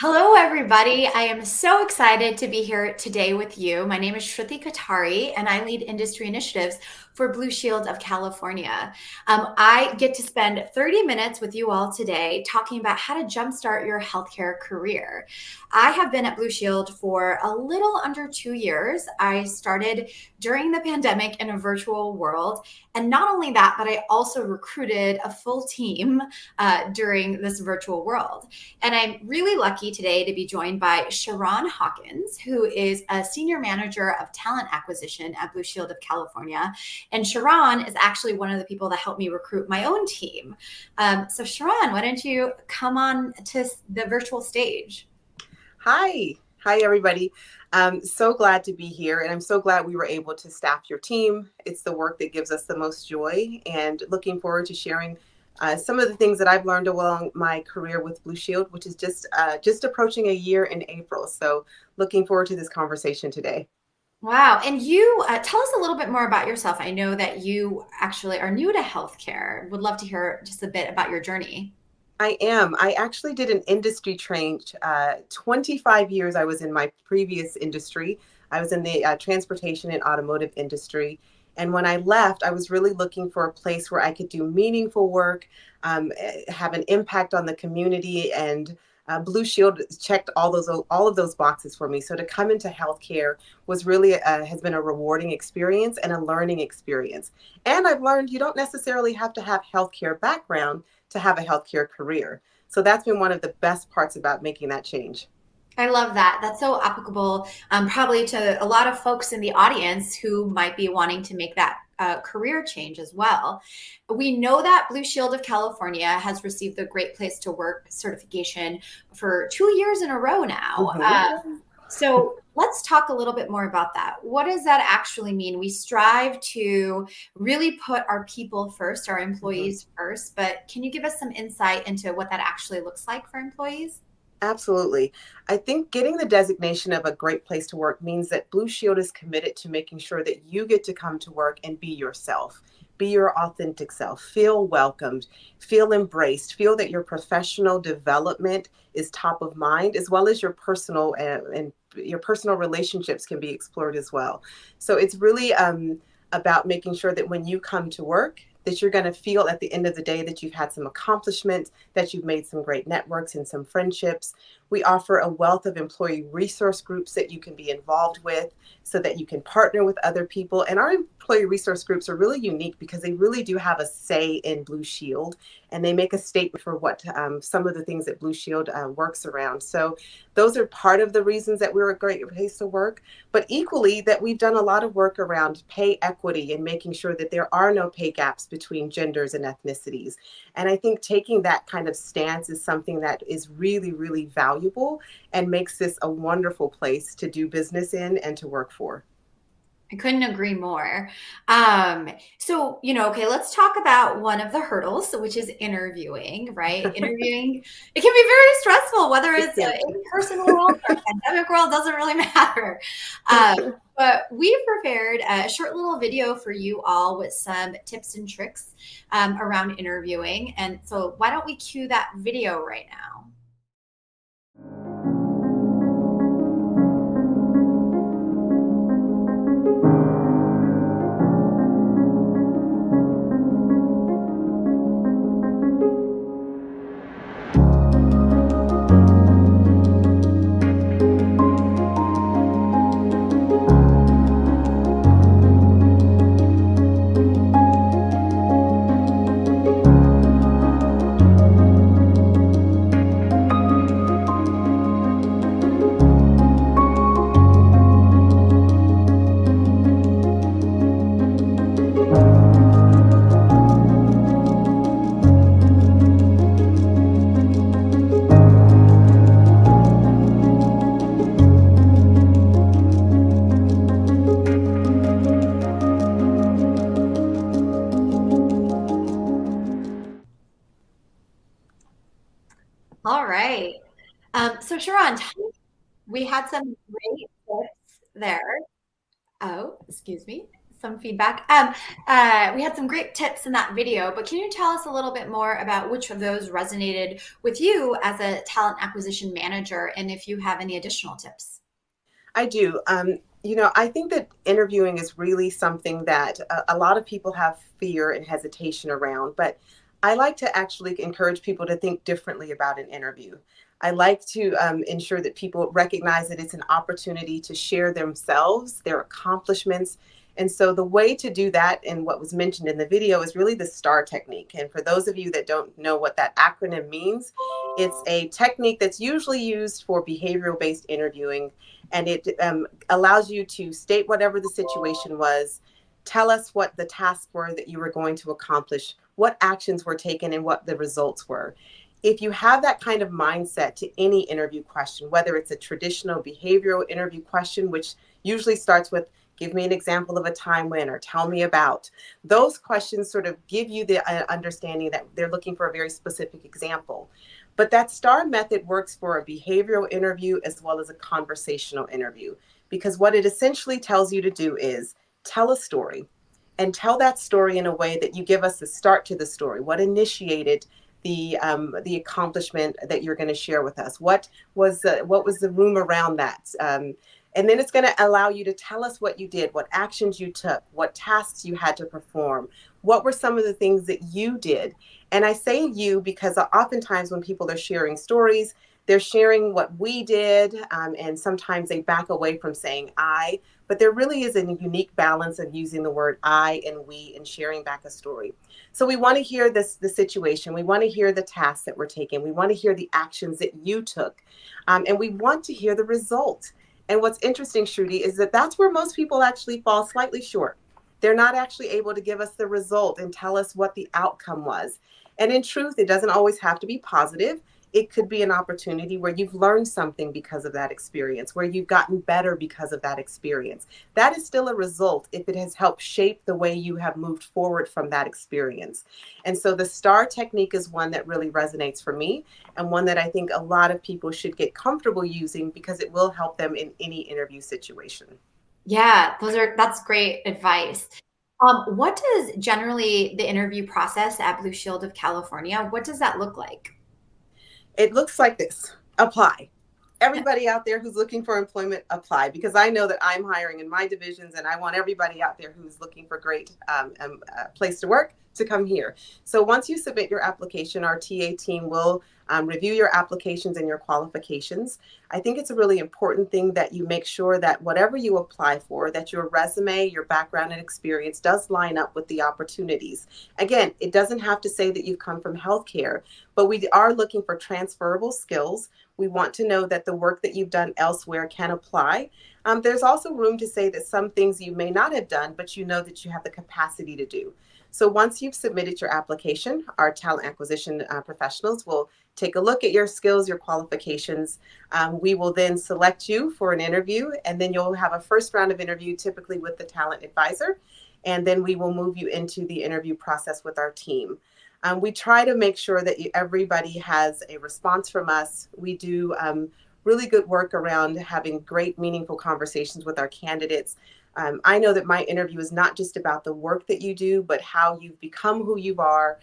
Hello, everybody. I am so excited to be here today with you. My name is Shruti Katari, and I lead industry initiatives for Blue Shield of California. I get to spend 30 minutes with you all today talking about how to jumpstart your healthcare career. I have been at Blue Shield for a little under 2 years. I started during the pandemic in a virtual world. And not only that, but I also recruited a full team during this virtual world. And I'm really lucky today to be joined by Sharon Hawkins, who is a senior manager of talent acquisition at Blue Shield of California. And Sharon is actually one of the people that helped me recruit my own team. So Sharon, why don't you come on to the virtual stage? Hi, everybody. I'm so glad to be here, and I'm so glad we were able to staff your team. It's the work that gives us the most joy, and looking forward to sharing some of the things that I've learned along my career with Blue Shield, which is just approaching a year in April. So looking forward to this conversation today. Wow. And you tell us a little bit more about yourself. I know that you actually are new to healthcare. Would love to hear just a bit about your journey. I am. I actually did an industry change. 25 years I was in my previous industry. I was in the transportation and automotive industry. And when I left, I was really looking for a place where I could do meaningful work, have an impact on the community, and Blue Shield checked all of those boxes for me. So to come into healthcare was really has been a rewarding experience and a learning experience. And I've learned you don't necessarily have to have healthcare background to have a healthcare career. So that's been one of the best parts about making that change. I love that. That's so applicable, probably to a lot of folks in the audience who might be wanting to make that career change as well. We know that Blue Shield of California has received the Great Place to Work certification for 2 years in a row now. So let's talk a little bit more about that. What does that actually mean? We strive to really put our people first, our employees first, but can you give us some insight into what that actually looks like for employees? Absolutely. I think getting the designation of a great place to work means that Blue Shield is committed to making sure that you get to come to work and be yourself, be your authentic self, feel welcomed, feel embraced, feel that your professional development is top of mind, as well as your personal and your personal relationships can be explored as well. So it's really about making sure that when you come to work, that you're going to feel at the end of the day that you've had some accomplishments, that you've made some great networks and some friendships. We offer a wealth of employee resource groups that you can be involved with so that you can partner with other people. And our employee resource groups are really unique because they really do have a say in Blue Shield, and they make a statement for what some of the things that Blue Shield works around. So those are part of the reasons that we're a great place to work, but equally that we've done a lot of work around pay equity and making sure that there are no pay gaps between genders and ethnicities. And I think taking that kind of stance is something that is really, really valuable and makes this a wonderful place to do business in and to work for. I couldn't agree more. So, okay, let's talk about one of the hurdles, which is interviewing, right? Interviewing, it can be very stressful, whether it's an in-person world or a pandemic world, doesn't really matter. But we've prepared a short little video for you all with some tips and tricks around interviewing. And so why don't we cue that video right now? All right. So Sharon, we had some great tips there. Oh, excuse me, some feedback. We had some great tips in that video, but can you tell us a little bit more about which of those resonated with you as a talent acquisition manager, and if you have any additional tips? I do. I think that interviewing is really something that a lot of people have fear and hesitation around, but I like to actually encourage people to think differently about an interview. I like to ensure that people recognize that it's an opportunity to share themselves, their accomplishments. And so the way to do that, and what was mentioned in the video, is really the STAR technique. And for those of you that don't know what that acronym means, it's a technique that's usually used for behavioral based interviewing, and it allows you to state whatever the situation was, tell us what the tasks were that you were going to accomplish, what actions were taken, and what the results were. If you have that kind of mindset to any interview question, whether it's a traditional behavioral interview question, which usually starts with, give me an example of a time when, or tell me about, those questions sort of give you the understanding that they're looking for a very specific example. But that STAR method works for a behavioral interview as well as a conversational interview, because what it essentially tells you to do is tell a story, and tell that story in a way that you give us the start to the story. What initiated the accomplishment that you're going to share with us? What was the room around that? And then it's going to allow you to tell us what you did, what actions you took, what tasks you had to perform, what were some of the things that you did. And I say you because oftentimes when people are sharing stories, they're sharing what we did, and sometimes they back away from saying I, but there really is a unique balance of using the word I and we and sharing back a story. So we want to hear the situation. We want to hear the tasks that were taken. We want to hear the actions that you took. And we want to hear the result. And what's interesting, Shruti, is that that's where most people actually fall slightly short. They're not actually able to give us the result and tell us what the outcome was. And in truth, it doesn't always have to be positive. It could be an opportunity where you've learned something because of that experience, where you've gotten better because of that experience. That is still a result if it has helped shape the way you have moved forward from that experience. And so the STAR technique is one that really resonates for me, and one that I think a lot of people should get comfortable using because it will help them in any interview situation. Yeah, that's great advice. What does generally the interview process at Blue Shield of California, what does that look like? It looks like this: apply. Everybody out there who's looking for employment, apply, because I know that I'm hiring in my divisions, and I want everybody out there who's looking for great place to work to come here. So once you submit your application, our TA team will review your applications and your qualifications. I think it's a really important thing that you make sure that whatever you apply for, that your resume, your background and experience does line up with the opportunities. Again, it doesn't have to say that you've come from healthcare, but we are looking for transferable skills. We want to know that the work that you've done elsewhere can apply. There's also room to say that some things you may not have done, but you know that you have the capacity to do. So once you've submitted your application, our talent acquisition professionals will take a look at your skills, your qualifications. We will then select you for an interview, and then you'll have a first round of interview, typically with the talent advisor. And then we will move you into the interview process with our team. We try to make sure that everybody has a response from us. We do really good work around having great, meaningful conversations with our candidates. I know that my interview is not just about the work that you do, but how you've become who you are,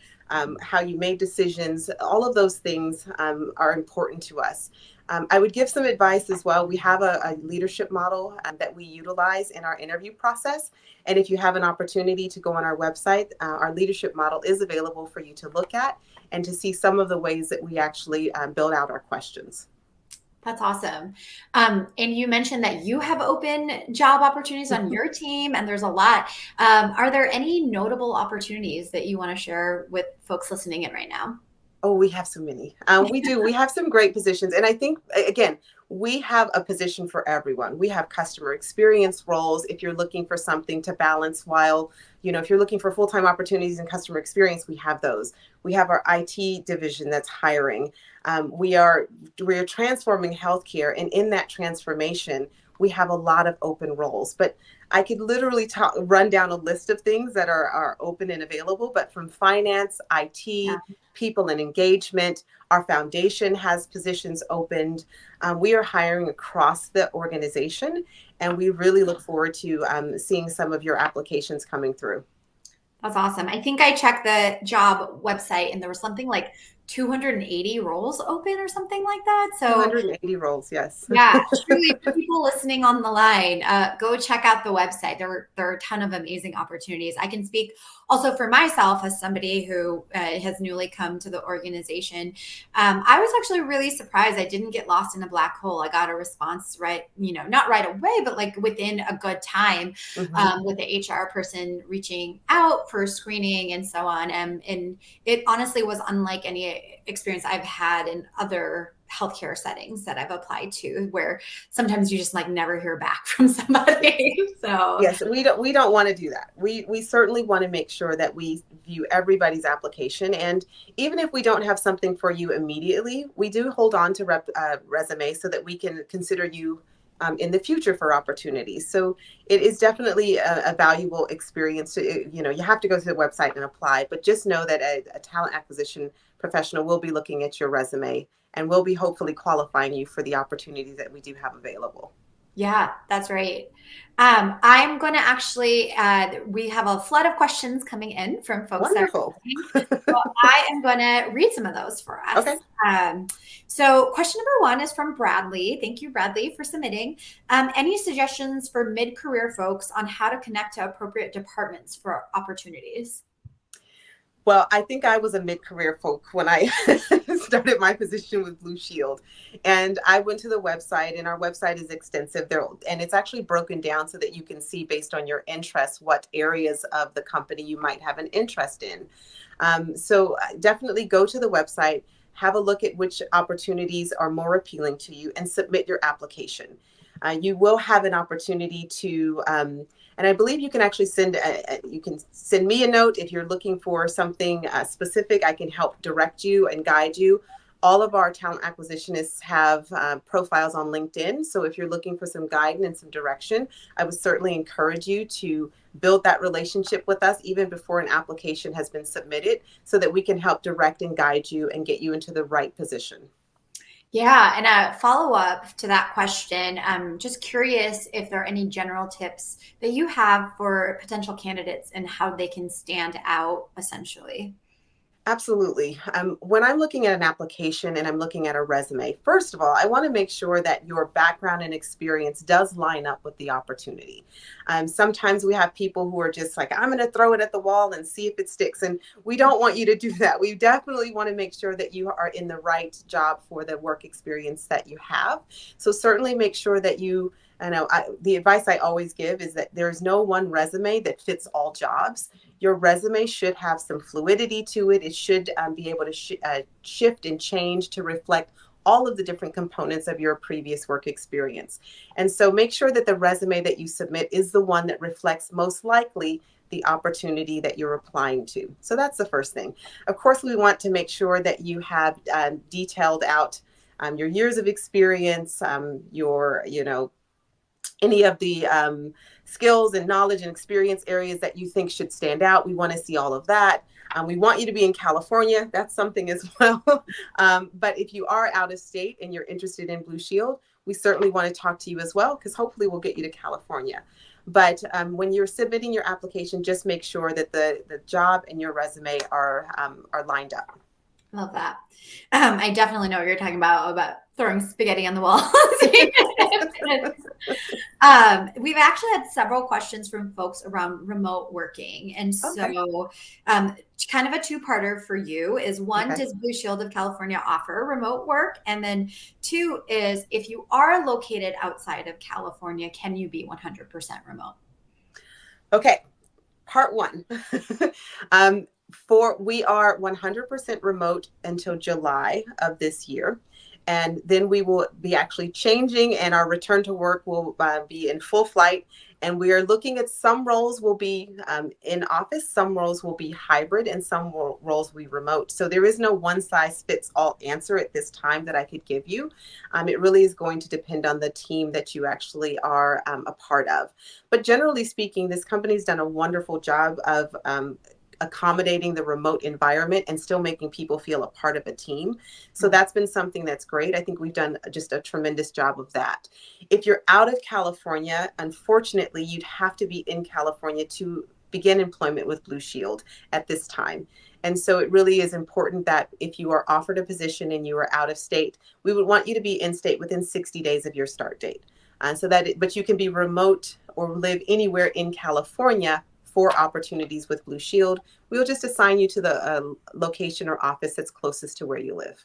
how you made decisions. All of those things are important to us. I would give some advice as well. We have a leadership model that we utilize in our interview process. And if you have an opportunity to go on our website, our leadership model is available for you to look at and to see some of the ways that we actually build out our questions. That's awesome. And you mentioned that you have open job opportunities on your team, and there's a lot. Are there any notable opportunities that you want to share with folks listening in right now? Oh, we have so many. We do. We have some great positions. And I think, again, we have a position for everyone. We have customer experience roles if you're looking for something to balance while, if you're looking for full-time opportunities in customer experience, we have those. We have our IT division that's hiring. We are transforming healthcare. And in that transformation, we have a lot of open roles. But I could literally run down a list of things that are open and available, but from finance, Yeah, IT, people and engagement, our foundation has positions opened. We are hiring across the organization, and we really look forward to seeing some of your applications coming through. that's awesome. I think I checked the job website and there was something like 280 roles open or something like that. So 280 roles, yes. yeah, truly, for people listening on the line, go check out the website. There are a ton of amazing opportunities. I can speak also for myself as somebody who has newly come to the organization. I was actually really surprised. I didn't get lost in a black hole. I got a response right, not right away, but like within a good time, Mhm. with the HR person reaching out for screening and so on. And it honestly was unlike any experience I've had in other healthcare settings that I've applied to, where sometimes you just like never hear back from somebody. So Yes, we don't want to do that. We certainly want to make sure that we view everybody's application, and even if we don't have something for you immediately, we do hold on to resume so that we can consider you in the future for opportunities. So it is definitely a valuable experience. You have to go to the website and apply, but just know that a talent acquisition professional will be looking at your resume and will be hopefully qualifying you for the opportunities that we do have available. yeah, that's right. I'm going to actually, we have a flood of questions coming in from folks that are Wonderful. listening. So I am going to read some of those for us. Okay. So, question number one is from Bradley. Thank you, Bradley, for submitting. Any suggestions for mid career folks on how to connect to appropriate departments for opportunities? Well, I think I was a mid-career folk when I started my position with Blue Shield. And I went to the website, and our website is extensive there, and it's actually broken down so that you can see based on your interests what areas of the company you might have an interest in. So definitely go to the website, have a look at which opportunities are more appealing to you, and submit your application. You will have an opportunity to and I believe you can actually you can send me a note if you're looking for something specific. I can help direct you and guide you. All of our talent acquisitionists have profiles on LinkedIn. So if you're looking for some guidance and some direction, I would certainly encourage you to build that relationship with us even before an application has been submitted so that we can help direct and guide you and get you into the right position. Yeah, and a follow up to that question, I'm just curious if there are any general tips that you have for potential candidates and how they can stand out essentially. Absolutely. When I'm looking at an application and I'm looking at a resume, first of all, I want to make sure that your background and experience does line up with the opportunity. Sometimes we have people who are just like, I'm going to throw it at the wall and see if it sticks. And we don't want you to do that. We definitely want to make sure that you are in the right job for the work experience that you have. So certainly make sure that the advice I always give is that there's no one resume that fits all jobs. Your resume should have some fluidity to it. It should be able to shift and change to reflect all of the different components of your previous work experience. And so make sure that the resume that you submit is the one that reflects most likely the opportunity that you're applying to. So that's the first thing. Of course, we want to make sure that you have detailed out your years of experience, any of the skills and knowledge and experience areas that you think should stand out. We want to see all of that. We want you to be in California. That's something as well. But if you are out of state and you're interested in Blue Shield, we certainly want to talk to you as well, because hopefully we'll get you to California. But when you're submitting your application, just make sure that the job and your resume are lined up. Love that. I definitely know what you're talking about throwing spaghetti on the wall. We've actually had several questions from folks around remote working. And Okay. so, kind of a two-parter for you is one, Okay. does Blue Shield of California offer remote work? And then two is, if you are located outside of California, can you be 100% remote? Okay. Part one. um, we are 100% remote until July of this year. And then we will be actually changing, and our return to work will be in full flight. And we are looking at some roles will be in office, some roles will be hybrid, and some roles will be remote. So there is no one size fits all answer at this time that I could give you. It really is going to depend on the team that you actually are a part of. But generally speaking, this company's done a wonderful job of accommodating the remote environment and still making people feel a part of a team. So that's been something that's great. I think we've done just a tremendous job of that. If you're out of California, unfortunately, you'd have to be in California to begin employment with Blue Shield at this time. And so it really is important that if you are offered a position and you are out of state, we would want you to be in state within 60 days of your start date. But you can be remote or live anywhere in California for opportunities with Blue Shield. We'll just assign you to the location or office that's closest to where you live.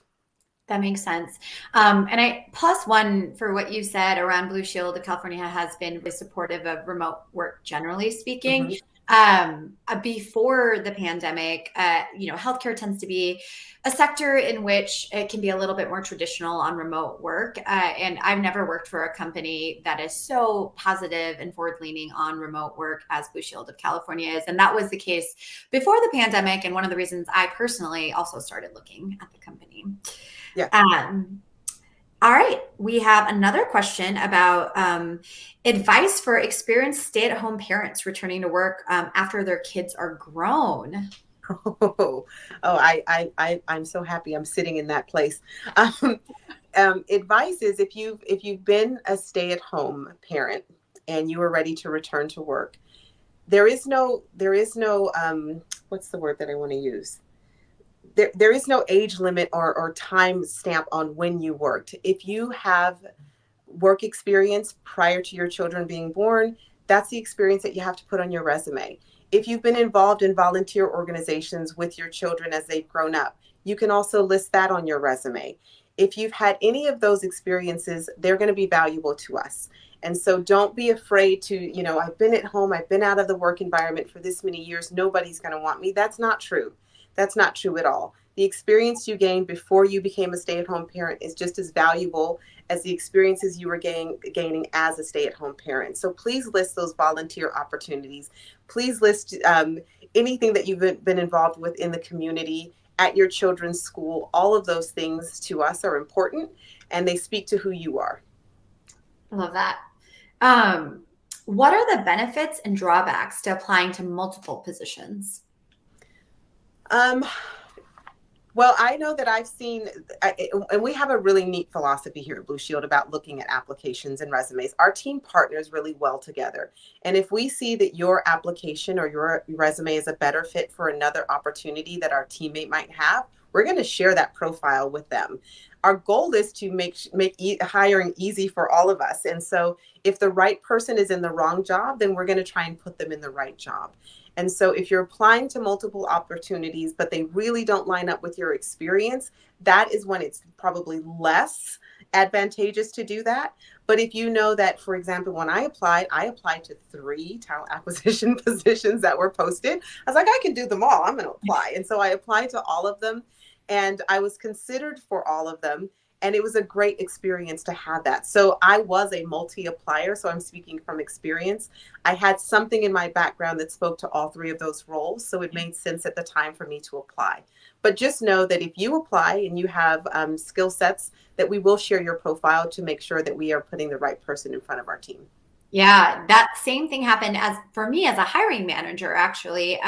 That makes sense. And I plus one for what you said around Blue Shield. California has been really supportive of remote work, generally speaking. Mm-hmm. Before the pandemic, healthcare tends to be a sector in which it can be a little bit more traditional on remote work. And I've never worked for a company that is so positive and forward leaning on remote work as Blue Shield of California is. And that was the case before the pandemic. And one of the reasons I personally also started looking at the company. Yeah. All right. We have another question about advice for experienced stay-at-home parents returning to work after their kids are grown. I'm so happy I'm sitting in that place. Advice is if you've been a stay-at-home parent and you are ready to return to work, there is no what's the word that I want to use? There is no age limit or time stamp on when you worked. If you have work experience prior to your children being born, that's the experience that you have to put on your resume. If you've been involved in volunteer organizations with your children as they've grown up, you can also list that on your resume. If you've had any of those experiences, they're going to be valuable to us. And so don't be afraid to, I've been at home, I've been out of the work environment for this many years, nobody's going to want me. That's not true. That's not true at all. The experience you gained before you became a stay-at-home parent is just as valuable as the experiences you were gaining as a stay-at-home parent. So please list those volunteer opportunities. Please list anything that you've been involved with in the community, at your children's school. All of those things to us are important, and they speak to who you are. I love that. What are the benefits and drawbacks to applying to multiple positions? Well, I know that I've seen, and we have a really neat philosophy here at Blue Shield about looking at applications and resumes. Our team partners really well together. And if we see that your application or your resume is a better fit for another opportunity that our teammate might have, we're going to share that profile with them. Our goal is to make hiring easy for all of us. And so if the right person is in the wrong job, then we're going to try and put them in the right job. And so if you're applying to multiple opportunities, but they really don't line up with your experience, that is when it's probably less advantageous to do that. But if you know that, for example, when I applied to 3 talent acquisition positions that were posted. I was like, I can do them all. I'm going to apply. And so I applied to all of them, and I was considered for all of them. And it was a great experience to have that. So I was a multi-applier, so I'm speaking from experience. I had something in my background that spoke to all 3 of those roles, so it made sense at the time for me to apply. But just know that if you apply and you have skill sets, that we will share your profile to make sure that we are putting the right person in front of our team. Yeah, that same thing happened for me as a hiring manager, actually.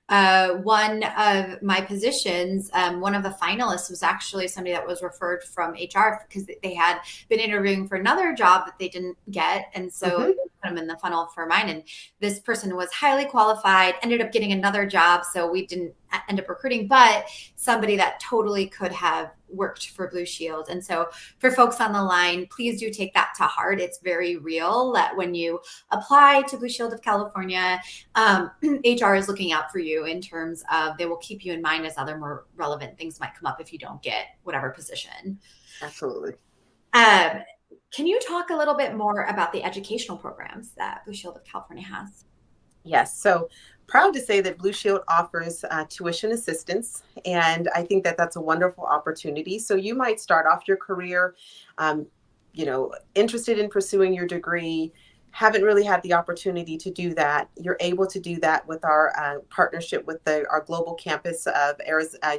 One of my positions, one of the finalists was actually somebody that was referred from HR because they had been interviewing for another job that they didn't get. And so they put them in the funnel for mine. And this person was highly qualified, ended up getting another job. So we didn't end up recruiting, but somebody that totally could have worked for Blue Shield. And so for folks on the line, please do take that to heart. It's very real that when you apply to Blue Shield of California, HR is looking out for you in terms of they will keep you in mind as other more relevant things might come up if you don't get whatever position. Absolutely. Can you talk a little bit more about the educational programs that Blue Shield of California has? Yes. So proud to say that Blue Shield offers tuition assistance. And I think that that's a wonderful opportunity. So you might start off your career, interested in pursuing your degree, haven't really had the opportunity to do that, you're able to do that with our partnership with our global campus of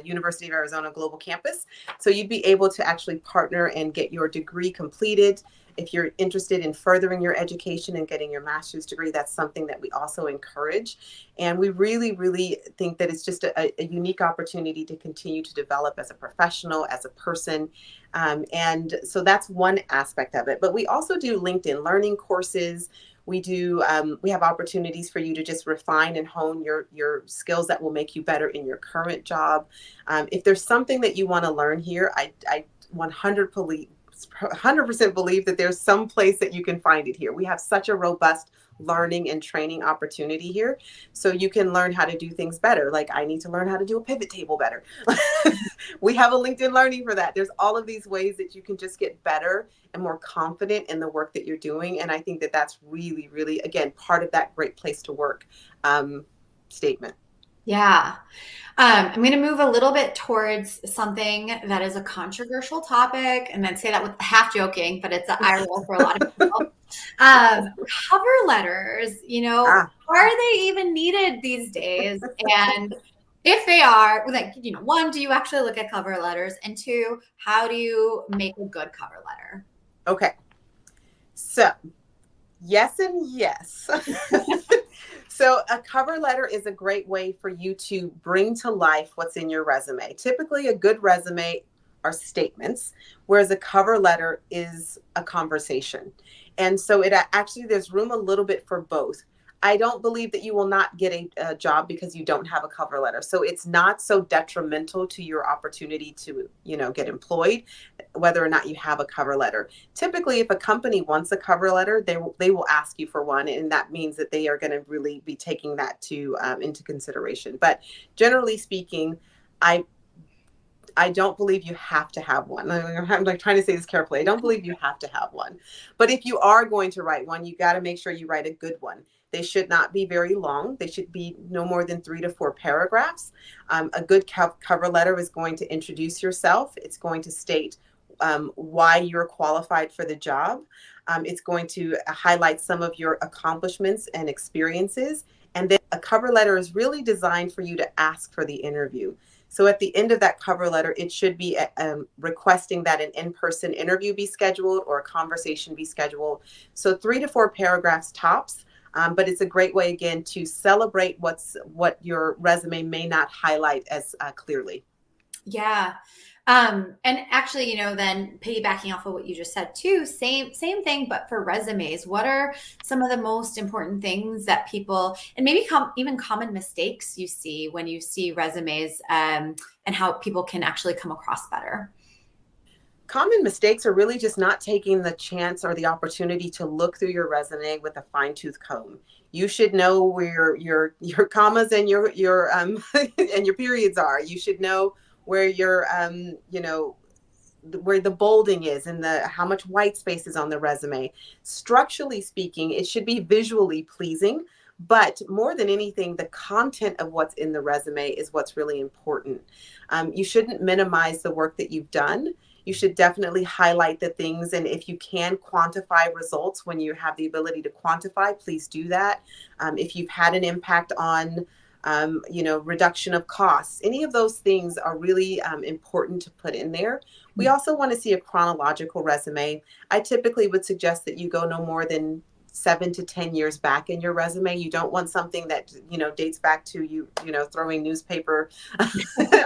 University of Arizona Global Campus. So you'd be able to actually partner and get your degree completed. If you're interested in furthering your education and getting your master's degree, that's something that we also encourage. And we really, really think that it's just a unique opportunity to continue to develop as a professional, as a person. And so that's one aspect of it. But we also do LinkedIn learning courses. We have opportunities for you to just refine and hone your skills that will make you better in your current job. If there's something that you want to learn here, I 100% believe that there's some place that you can find it here. We have such a robust learning and training opportunity here. So you can learn how to do things better. Like I need to learn how to do a pivot table better. We have a LinkedIn Learning for that. There's all of these ways that you can just get better and more confident in the work that you're doing. And I think that that's really, really, again, part of that great place to work statement. Yeah. I'm going to move a little bit towards something that is a controversial topic and then say that with half joking, but it's an eye roll for a lot of people. Um, Cover letters, Ah, are they even needed these days? And if they are, like, one, do you actually look at cover letters? And two, how do you make a good cover letter? okay. So, yes and yes. So, a cover letter is a great way for you to bring to life what's in your resume. Typically, a good resume are statements, whereas a cover letter is a conversation. And so, it actually, there's room a little bit for both. I don't believe that you will not get a job because you don't have a cover letter. So it's not so detrimental to your opportunity to, get employed, whether or not you have a cover letter. Typically, if a company wants a cover letter, they will ask you for one, and that means that they are going to really be taking that to into consideration. But generally speaking, I I don't believe you have to have one. I'm like trying to say this carefully. I don't believe you have to have one. But if you are going to write one, you got to make sure you write a good one. They should not be very long. They should be no more than 3 to 4 paragraphs. A good cover letter is going to introduce yourself. It's going to state why you're qualified for the job. It's going to highlight some of your accomplishments and experiences. And then a cover letter is really designed for you to ask for the interview. So at the end of that cover letter, it should be requesting that an in-person interview be scheduled or a conversation be scheduled. So 3 to 4 paragraphs tops. But it's a great way again to celebrate what your resume may not highlight as clearly. Yeah. And actually, then piggybacking off of what you just said too, same thing, but for resumes, what are some of the most important things that people, and maybe even common mistakes you see when you see resumes, and how people can actually come across better? Common mistakes are really just not taking the chance or the opportunity to look through your resume with a fine-tooth comb. You should know where your commas and your and your periods are. You should know where your where the bolding is and the how much white space is on the resume. Structurally speaking, it should be visually pleasing, but more than anything, the content of what's in the resume is what's really important. You shouldn't minimize the work that you've done. You should definitely highlight the things, and if you can quantify results when you have the ability to quantify, please do that. If you've had an impact on reduction of costs. Any of those things are really important to put in there. We also want to see a chronological resume. I typically would suggest that you go no more than 7 to 10 years back in your resume. You don't want something that dates back to throwing newspaper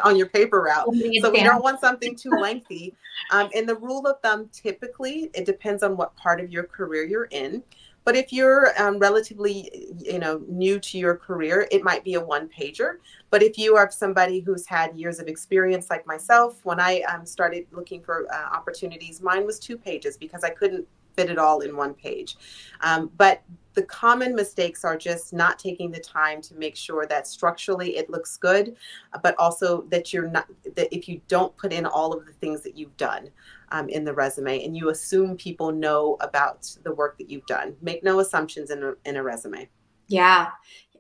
on your paper route. So we don't want something too lengthy. And the rule of thumb, typically, it depends on what part of your career you're in. But if you're relatively, new to your career, it might be a one pager. But if you are somebody who's had years of experience, like myself, when I started looking for opportunities, mine was 2 pages because I couldn't fit it all in one page. But the common mistakes are just not taking the time to make sure that structurally it looks good, but also that that if you don't put in all of the things that you've done in the resume and you assume people know about the work that you've done, make no assumptions in a resume. Yeah.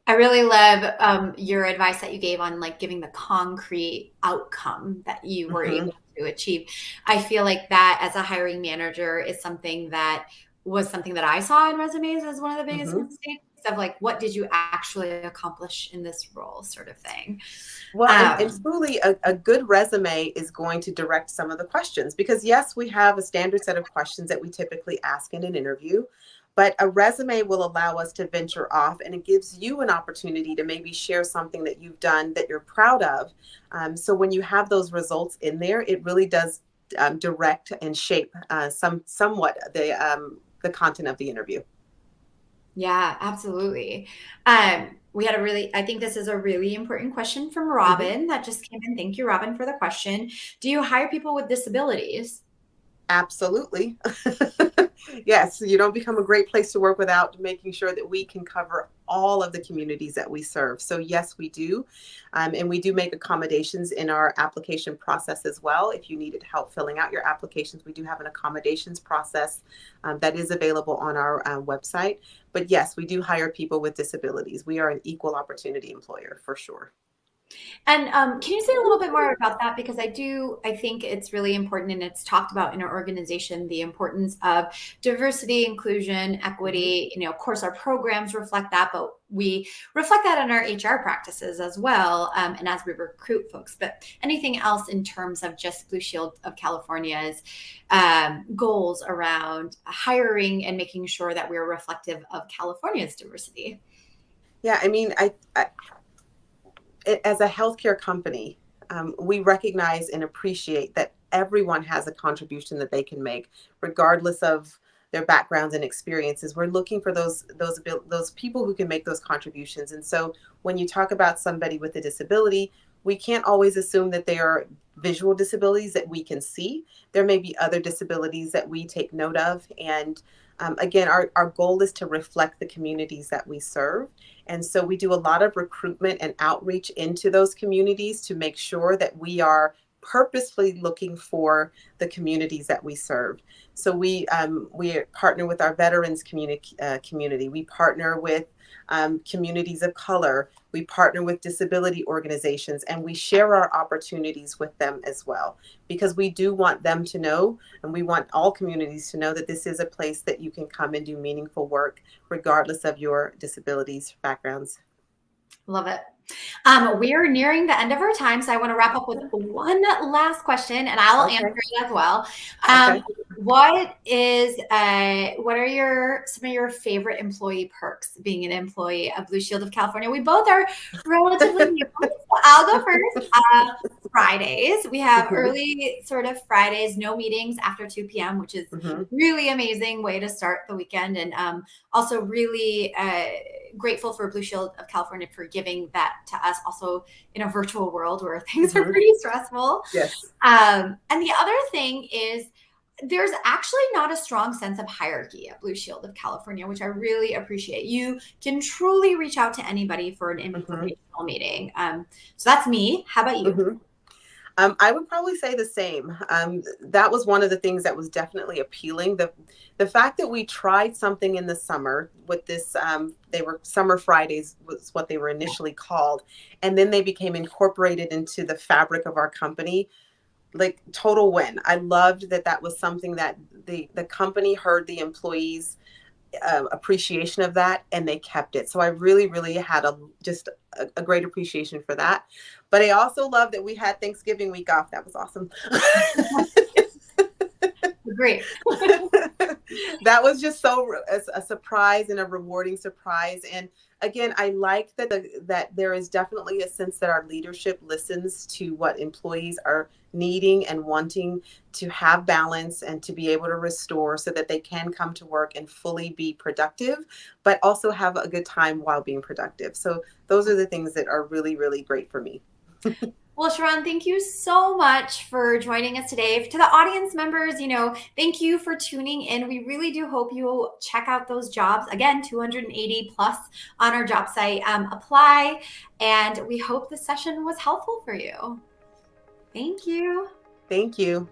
I really love your advice that you gave on like giving the concrete outcome that you were Mm-hmm. able to achieve. I feel like that as a hiring manager is something that was something that I saw in resumes as one of the biggest Hmm. mistakes of like, what did you actually accomplish in this role, sort of thing. Well, and Um, truly, a good resume is going to direct some of the questions because, yes, we have a standard set of questions that we typically ask in an interview, but a resume will allow us to venture off and it gives you an opportunity to maybe share something that you've done that you're proud of. So when you have those results in there, it really does direct and shape somewhat the content of the interview. yeah, absolutely. We had a really, I think this is a really important question from Mhm. Robin that just came in. Thank you, Robin, for the question. Do you hire people with disabilities? Absolutely. Yes, you don't become a great place to work without making sure that we can cover all of the communities that we serve. So, yes, we do. And we do make accommodations in our application process as well. If you needed help filling out your applications, we do have an accommodations process that is available on our website. But yes, we do hire people with disabilities. We are an equal opportunity employer for sure. And can you say a little bit more about that? Because I think it's really important and it's talked about in our organization, the importance of diversity, inclusion, Mhm. equity. You know, of course, our programs reflect that, but we reflect that in our HR practices as well, and as we recruit folks. But anything else in terms of just Blue Shield of California's goals around hiring and making sure that we're reflective of California's diversity? Yeah, I mean, as a healthcare company, we recognize and appreciate that everyone has a contribution that they can make, regardless of their backgrounds and experiences. We're looking for those people who can make those contributions. And so, when you talk about somebody with a disability, we can't always assume that they are visual disabilities that we can see. There may be other disabilities that we take note of. And again, our goal is to reflect the communities that we serve. And so we do a lot of recruitment and outreach into those communities to make sure that we are purposefully looking for the communities that we serve. So we partner with our veterans community. We partner with communities of color. We partner with disability organizations, and we share our opportunities with them as well, because we do want them to know, and we want all communities to know that this is a place that you can come and do meaningful work regardless of your disabilities backgrounds. Love it. We are nearing the end of our time, so I want to wrap up with one last question, and I'll answer Okay. it as well. Okay. What are your some of your favorite employee perks being an employee of Blue Shield of California? We both are relatively new, so I'll go first. Fridays, we have Mhm. early sort of Fridays, no meetings after 2 p.m., which is Mhm. really amazing way to start the weekend, and also really grateful for Blue Shield of California for giving that to us also in a virtual world where things are Mhm. pretty stressful. Yes. And the other thing is there's actually not a strong sense of hierarchy at Blue Shield of California, which I really appreciate. You can truly reach out to anybody for an Mhm. informational meeting. So that's me. How about you? Mhm. I would probably say the same. That was one of the things that was definitely appealing. The fact that we tried something in the summer with this, they were summer Fridays was what they were initially called, and then they became incorporated into the fabric of our company. Like total win. I loved that that was something that the company heard the employees appreciation of that and they kept it. So I really, really had a great appreciation for that. But I also love that we had Thanksgiving week off. That was awesome. Great. That was just a surprise and a rewarding surprise. And again, I like that there is definitely a sense that our leadership listens to what employees are needing and wanting to have balance and to be able to restore so that they can come to work and fully be productive, but also have a good time while being productive. So those are the things that are really, really great for me. Well, Sharon, thank you so much for joining us today. To the audience members, thank you for tuning in. We really do hope you check out those jobs. Again, 280 plus on our job site. Apply, and we hope the session was helpful for you. Thank you. Thank you.